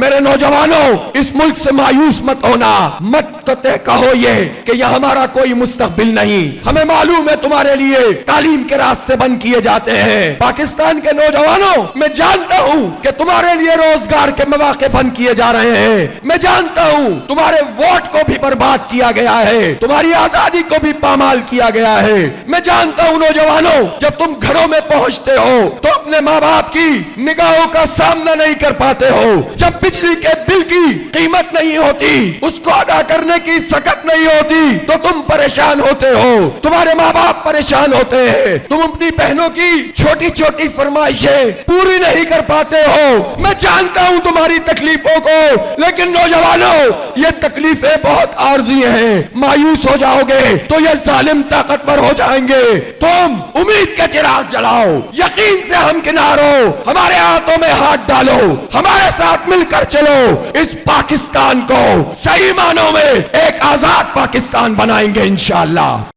میرے نوجوانوں اس ملک سے مایوس مت ہونا، مت قطع کہو یہ کہ یہ ہمارا کوئی مستقبل نہیں۔ ہمیں معلوم ہے تمہارے لیے تعلیم کے راستے بند کیے جاتے ہیں۔ پاکستان کے نوجوانوں میں جانتا ہوں کہ تمہارے لیے روزگار کے مواقع بند کیے جا رہے ہیں، میں جانتا ہوں تمہارے ووٹ کو بھی برباد کیا گیا ہے، تمہاری آزادی کو بھی پامال کیا گیا ہے۔ میں جانتا ہوں نوجوانوں جب تم گھروں میں پہنچتے ہو تو اپنے ماں باپ کی نگاہوں کا سامنا نہیں کر پاتے ہو، جب بجلی کے بل کی قیمت نہیں ہوتی، اس کو ادا کرنے کی سکت نہیں ہوتی تو تم پریشان ہوتے ہو، تمہارے ماں باپ پریشان ہوتے ہیں، تم اپنی بہنوں کی چھوٹی چھوٹی فرمائشیں پوری نہیں کر پاتے ہو۔ میں جانتا ہوں تمہاری تکلیفوں کو، لیکن نوجوانوں یہ تکلیفیں بہت عارضی ہیں، مایوس ہو جاؤ گے تو یہ ظالم طاقتور ہو جائیں گے۔ تم امید کا چراغ جلاؤ، یقین سے ہمکنار ہو، ہمارے ہاتھوں میں ہاتھ ڈالو، ہمارے ساتھ مل کر چلو، اس پاکستان کو صحیح معنوں میں ایک آزاد پاکستان بنائیں گے انشاءاللہ۔